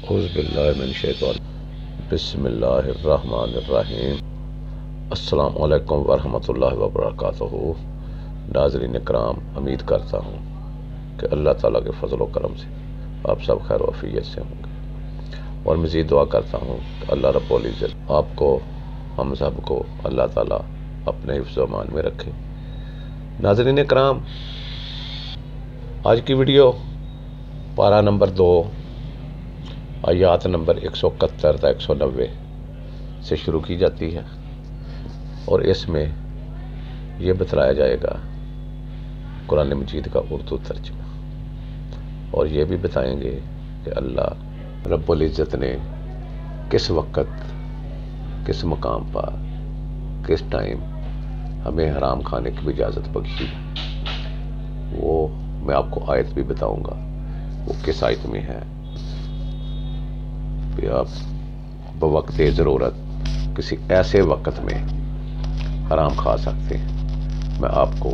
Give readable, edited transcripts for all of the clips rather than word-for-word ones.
اعوذ باللہ من الشیطان بسم اللہ الرحمن الرحیم۔ السلام علیکم ورحمۃ اللہ وبرکاتہ۔ ناظرین کرام، امید کرتا ہوں کہ اللہ تعالیٰ کے فضل و کرم سے آپ سب خیر و عافیت سے ہوں گے، اور مزید دعا کرتا ہوں کہ اللہ رب العزت آپ کو، ہم سب کو اللہ تعالیٰ اپنے حفظ و امان میں رکھے۔ ناظرین کرام، آج کی ویڈیو پارہ نمبر 2 آیات نمبر 171 تا 190 سے شروع کی جاتی ہے، اور اس میں یہ بتلایا جائے گا قرآن مجید کا اردو ترجمہ، اور یہ بھی بتائیں گے کہ اللہ رب العزت نے کس وقت، کس مقام پر، کس ٹائم ہمیں حرام کھانے کی اجازت بخشی۔ وہ میں آپ کو آیت بھی بتاؤں گا، وہ کس آیت میں ہے کہ آپ بوقت ضرورت کسی ایسے وقت میں حرام کھا سکتے ہیں۔ میں آپ کو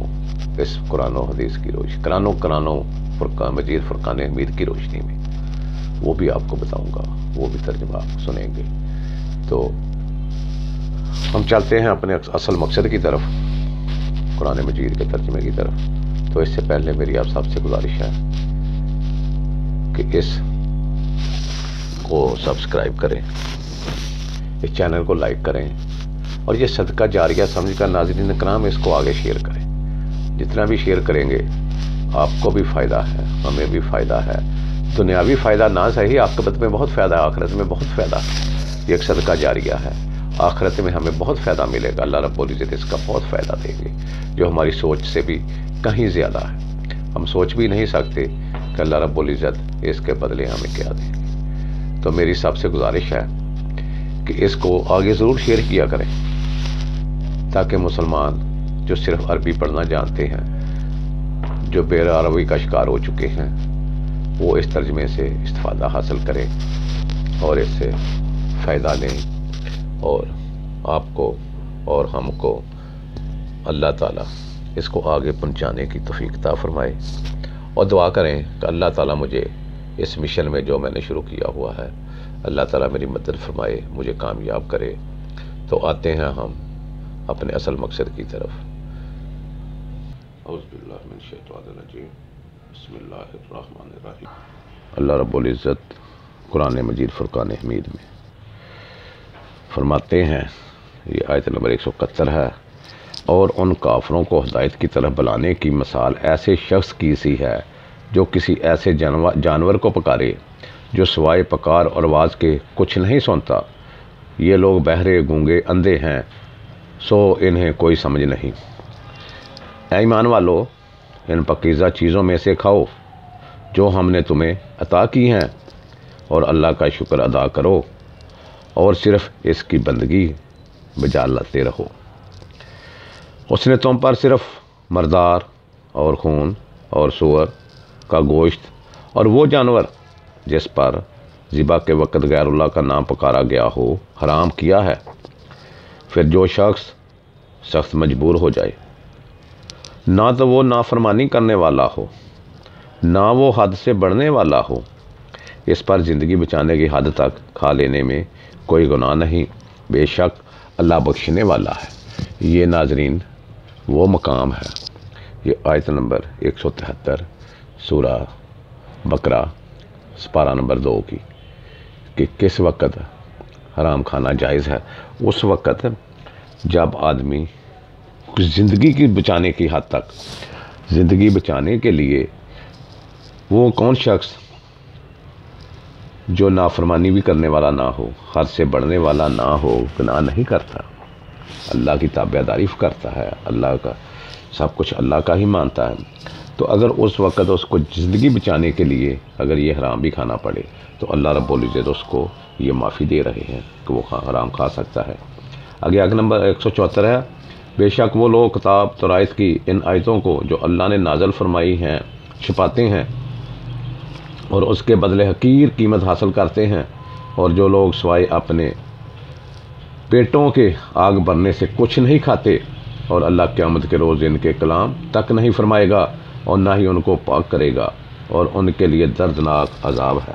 اس قرآن و حدیث کی روشنی، قرآن و فرقان مجید، فرقان حمید کی روشنی میں وہ بھی آپ کو بتاؤں گا، وہ بھی ترجمہ آپ سنیں گے۔ تو ہم چلتے ہیں اپنے اصل مقصد کی طرف، قرآن مجید کے ترجمے کی طرف۔ تو اس سے پہلے میری آپ سب سے گزارش ہے کہ اس کو سبسکرائب کریں، اس چینل کو لائک کریں، اور یہ صدقہ جاریہ سمجھ کر ناظرین کرام اس کو آگے شیئر کریں۔ جتنا بھی شیئر کریں گے آپ کو بھی فائدہ ہے، ہمیں بھی فائدہ ہے۔ دنیاوی فائدہ نہ صحیح، عاقبت میں بہت فائدہ ہے، آخرت میں بہت فائدہ ہے۔ یہ ایک صدقہ جاریہ ہے، آخرت میں ہمیں بہت فائدہ ملے گا، اللہ رب العزت اس کا بہت فائدہ دیں گے، جو ہماری سوچ سے بھی کہیں زیادہ ہے۔ ہم سوچ بھی نہیں سکتے کہ اللہ رب العزت اس کے بدلے ہمیں کیا دیں گے۔ تو میری سب سے گزارش ہے کہ اس کو آگے ضرور شیئر کیا کریں، تاکہ مسلمان جو صرف عربی پڑھنا جانتے ہیں، جو بے عربی کا شکار ہو چکے ہیں، وہ اس ترجمے سے استفادہ حاصل کریں اور اس سے فائدہ لیں، اور آپ کو اور ہم کو اللہ تعالیٰ اس کو آگے پہنچانے کی توفیق عطا فرمائے۔ اور دعا کریں کہ اللہ تعالیٰ مجھے اس مشن میں جو میں نے شروع کیا ہوا ہے، اللہ تعالیٰ میری مدد فرمائے، مجھے کامیاب کرے۔ تو آتے ہیں ہم اپنے اصل مقصد کی طرف۔ اعوذ باللہ من الشیطان الرجیم، بسم اللہ الرحمن الرحیم۔ اللہ رب العزت قرآن مجید فرقان حمید میں فرماتے ہیں، یہ آیت نمبر 171 ہے، اور ان کافروں کو ہدایت کی طرف بلانے کی مثال ایسے شخص کی سی ہے جو کسی ایسے جانور کو پکارے جو سوائے پکار اور آواز کے کچھ نہیں سنتا۔ یہ لوگ بہرے، گونگے، اندھے ہیں، سو انہیں کوئی سمجھ نہیں۔ اے ایمان والو، ان پاکیزہ چیزوں میں سے کھاؤ جو ہم نے تمہیں عطا کی ہیں، اور اللہ کا شکر ادا کرو، اور صرف اس کی بندگی بجا لاتے رہو۔ اس نے تم پر صرف مردار اور خون اور سور کا گوشت اور وہ جانور جس پر ذبح کے وقت غیر اللہ کا نام پکارا گیا ہو حرام کیا ہے۔ پھر جو شخص سخت مجبور ہو جائے، نہ تو وہ نافرمانی کرنے والا ہو، نہ وہ حد سے بڑھنے والا ہو، اس پر زندگی بچانے کی حد تک کھا لینے میں کوئی گناہ نہیں، بے شک اللہ بخشنے والا ہے۔ یہ ناظرین وہ مقام ہے، یہ آیت نمبر 173 سورہ بقرہ پارہ نمبر 2 کی، کہ کس وقت حرام کھانا جائز ہے۔ اس وقت جب آدمی زندگی کی بچانے کی حد تک، زندگی بچانے کے لیے وہ کون شخص جو نافرمانی بھی کرنے والا نہ ہو، حد سے بڑھنے والا نہ ہو، گناہ نہیں کرتا، اللہ کی تابعداری کرتا ہے، اللہ کا سب کچھ اللہ کا ہی مانتا ہے۔ تو اگر اس وقت اس کو زندگی بچانے کے لیے اگر یہ حرام بھی کھانا پڑے، تو اللہ رب العزت اس کو یہ معافی دے رہے ہیں کہ وہ حرام کھا سکتا ہے۔ آگے آیت نمبر 174 ہے، بے شک وہ لوگ کتاب تورات کی ان آیتوں کو جو اللہ نے نازل فرمائی ہیں چھپاتے ہیں، اور اس کے بدلے حقیر قیمت حاصل کرتے ہیں، اور جو لوگ سوائے اپنے پیٹوں کے آگ بھرنے سے کچھ نہیں کھاتے، اور اللہ قیامت کے روز ان کے کلام تک نہیں فرمائے گا، اور نہ ہی ان کو پاک کرے گا، اور ان کے لیے دردناک عذاب ہے۔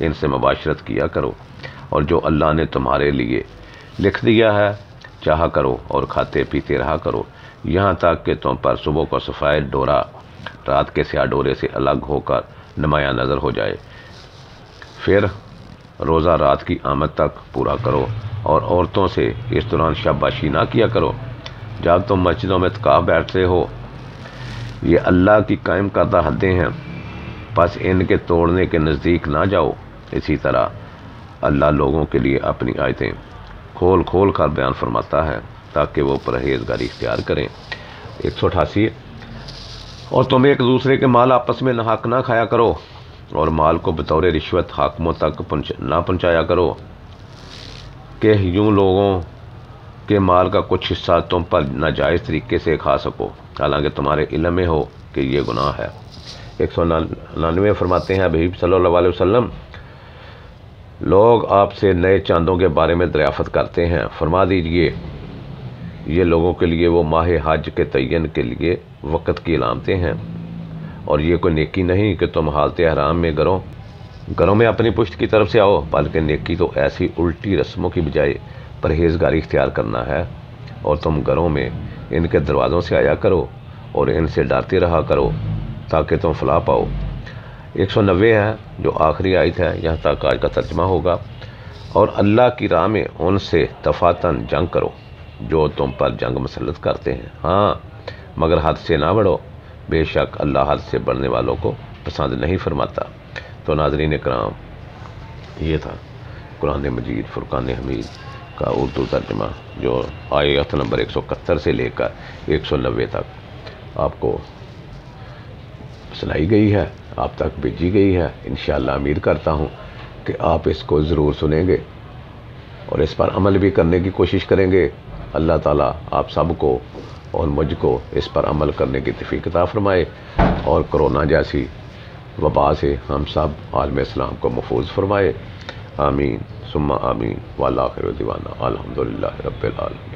ان سے مباشرت کیا کرو، اور جو اللہ نے تمہارے لیے لکھ دیا ہے چاہا کرو اور کھاتے پیتے رہا کرو، یہاں تک کہ تم پر صبح کو سفید ڈورا رات کے سیاہ ڈورے سے الگ ہو کر نمایاں نظر ہو جائے، پھر روزہ رات کی آمد تک پورا کرو، اور عورتوں سے اس دوران شب باشی نہ کیا کرو جب تم مسجدوں میں اعتکاف بیٹھتے ہو۔ یہ اللہ کی قائم کردہ حدیں ہیں، پس ان کے توڑنے کے نزدیک نہ جاؤ۔ اسی طرح اللہ لوگوں کے لیے اپنی آیتیں کھول کھول کر بیان فرماتا ہے تاکہ وہ پرہیزگاری اختیار کریں۔ 188 اور تم ایک دوسرے کے مال آپس میں ناحق نہ کھایا کرو، اور مال کو بطور رشوت حاکموں تک نہ پہنچایا کرو کہ یوں لوگوں کے مال کا کچھ حصہ تم پر ناجائز طریقے سے کھا سکو، حالانکہ تمہارے علم میں ہو کہ یہ گناہ ہے۔ 199 فرماتے ہیں حبیب صلی اللہ علیہ وسلم، لوگ آپ سے نئے چاندوں کے بارے میں دریافت کرتے ہیں، فرما دیجئے یہ لوگوں کے لیے وہ ماہ حج کے تعین کے لیے وقت کی علامتیں ہیں، اور یہ کوئی نیکی نہیں کہ تم حالت احرام میں گھروں میں اپنی پشت کی طرف سے آؤ، بلکہ نیکی تو ایسی الٹی رسموں کی بجائے پرہیزگاری اختیار کرنا ہے، اور تم گھروں میں ان کے دروازوں سے آیا کرو اور ان سے ڈرتے رہا کرو تاکہ تم فلاح پاؤ۔ 190 ہے جو آخری آیت ہے، یہاں تک آج کا ترجمہ ہوگا۔ اور اللہ کی راہ میں ان سے دفاتن جنگ کرو جو تم پر جنگ مسلط کرتے ہیں، ہاں مگر حد سے نہ بڑھو، بے شک اللہ حد سے بڑھنے والوں کو پسند نہیں فرماتا۔ تو ناظرین کرام، یہ تھا قرآن مجید فرقان حمید کا اردو ترجمہ جو آیت نمبر 171 سے لے کر 190 تک آپ کو سنائی گئی ہے، آپ تک بھیجی گئی ہے۔ انشاءاللہ امید کرتا ہوں کہ آپ اس کو ضرور سنیں گے اور اس پر عمل بھی کرنے کی کوشش کریں گے۔ اللہ تعالیٰ آپ سب کو اور مجھ کو اس پر عمل کرنے کی توفیق عطا فرمائے، اور کرونا جیسی وبا سے ہم سب عالم اسلام کو محفوظ فرمائے۔ آمین ثم آمین، والآخر دعوانا الحمدللہ رب العالمین۔